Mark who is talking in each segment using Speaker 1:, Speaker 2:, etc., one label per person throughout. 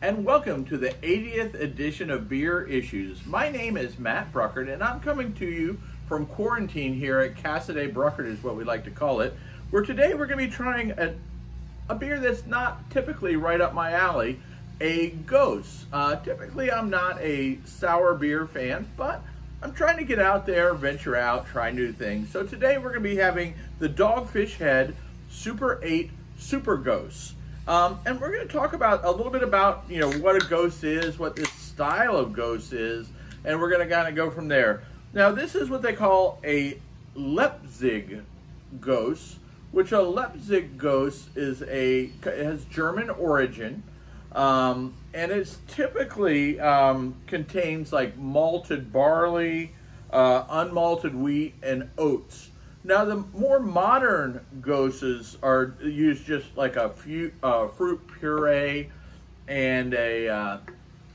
Speaker 1: and welcome to the 80th edition of Beer Issues. My name is Matt Bruckert, and I'm coming to you from quarantine here at Casa de Bruckert is what we like to call it, where today we're going to be trying a beer that's not typically right up my alley, a Gose. Typically I'm not a sour beer fan, but I'm trying to get out there, venture out, try new things. So today we're going to be having the Dogfish Head Super Gose. And we're going to talk about a little bit about, what a Gose is, what this style of Gose is, and we're going to kind of go from there. Now, this is what they call a Leipzig Gose, which a Leipzig Gose is it has German origin, and it's typically contains like malted barley, unmalted wheat, and oats. Now, the more modern Goses are used just like a fruit puree and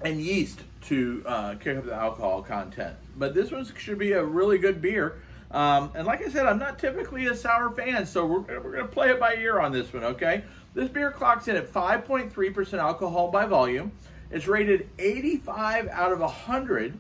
Speaker 1: yeast to kick up the alcohol content. But this one should be a really good beer. And like I said, I'm not typically a sour fan, so we're going to play it by ear on this one, okay? This beer clocks in at 5.3% alcohol by volume. It's rated 85 out of 100,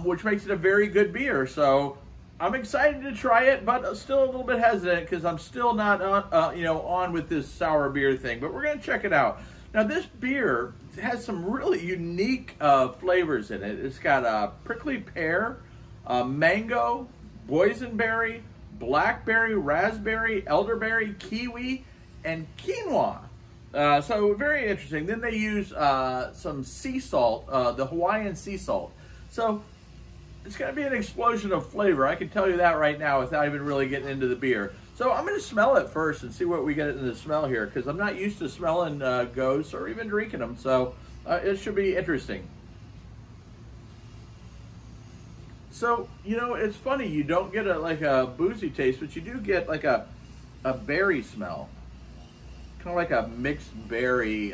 Speaker 1: which makes it a very good beer. So I'm excited to try it, but still a little bit hesitant because I'm still not on with this sour beer thing. But we're going to check it out. Now, this beer has some really unique flavors in it. It's got prickly pear, mango, boysenberry, blackberry, raspberry, elderberry, kiwi, and quinoa. So very interesting. Then they use some sea salt, the Hawaiian sea salt. So it's going to be an explosion of flavor. I can tell you that right now without even really getting into the beer. So I'm going to smell it first and see what we get in the smell here, because I'm not used to smelling Gose or even drinking them. So it should be interesting. So, it's funny. You don't get a boozy taste, but you do get like a berry smell. Kind of like a mixed berry,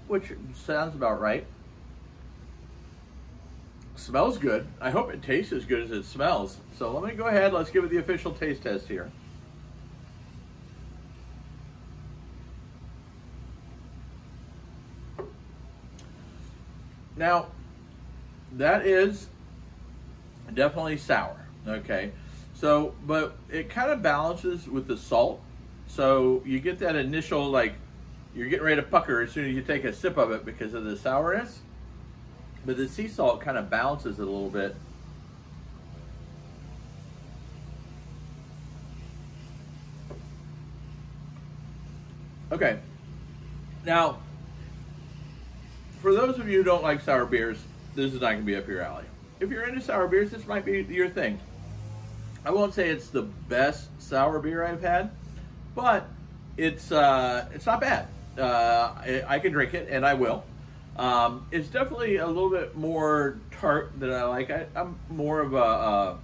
Speaker 1: which sounds about right. Smells good. I hope it tastes as good as it smells. So let me go ahead. Let's give it the official taste test here. Now, that is definitely sour. Okay. So, but it kind of balances with the salt. So you get that initial, you're getting ready to pucker as soon as you take a sip of it because of the sourness. But the sea salt kind of balances it a little bit. Okay. Now, for those of you who don't like sour beers, this is not going to be up your alley. If you're into sour beers, this might be your thing. I won't say it's the best sour beer I've had, but it's not bad. I can drink it, and I will. It's definitely a little bit more tart than I like. I'm more of a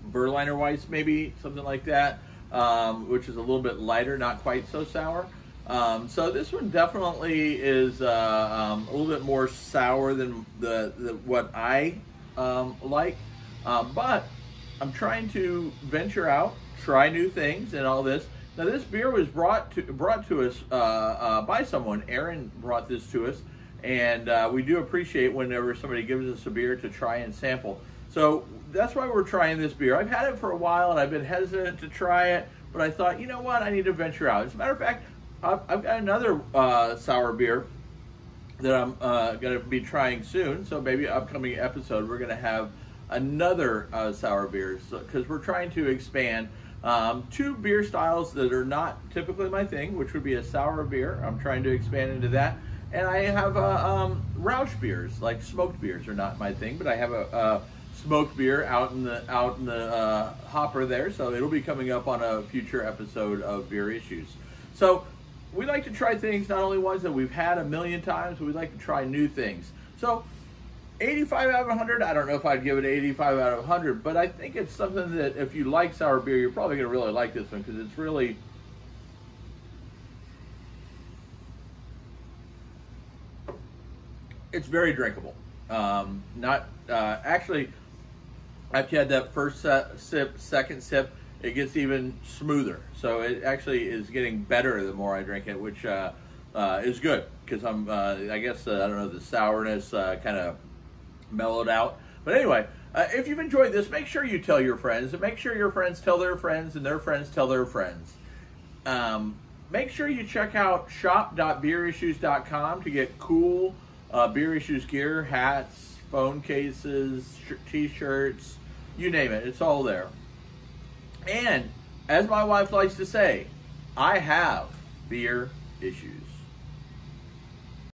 Speaker 1: Berliner Weiss, maybe, something like that, which is a little bit lighter, not quite so sour. So this one definitely is a little bit more sour than what I like. But I'm trying to venture out, try new things and all this. Now, this beer was brought to us by someone. Aaron brought this to us. And we do appreciate whenever somebody gives us a beer to try and sample. So that's why we're trying this beer. I've had it for a while, and I've been hesitant to try it. But I thought, you know what? I need to venture out. As a matter of fact, I've got another sour beer that I'm going to be trying soon. So maybe upcoming episode, we're going to have another sour beer. Because we're trying to expand two beer styles that are not typically my thing, which would be a sour beer. I'm trying to expand into that. And I have Rausch beers, like smoked beers are not my thing, but I have a smoked beer out in the hopper there, so it'll be coming up on a future episode of Beer Issues. So we like to try things, not only ones that we've had a million times, but we like to try new things. So 85 out of 100, I don't know if I'd give it 85 out of 100, but I think it's something that if you like sour beer, you're probably going to really like this one because it's really... It's very drinkable. Actually, after you had that first sip, second sip, it gets even smoother. So it actually is getting better the more I drink it, which is good because I guess, I don't know, the sourness kind of mellowed out. But anyway, if you've enjoyed this, make sure you tell your friends, and make sure your friends tell their friends, and their friends tell their friends. Make sure you check out shop.beerissues.com to get cool Beer Issues gear, hats, phone cases, t-shirts, you name it. It's all there. And as my wife likes to say, I have beer issues.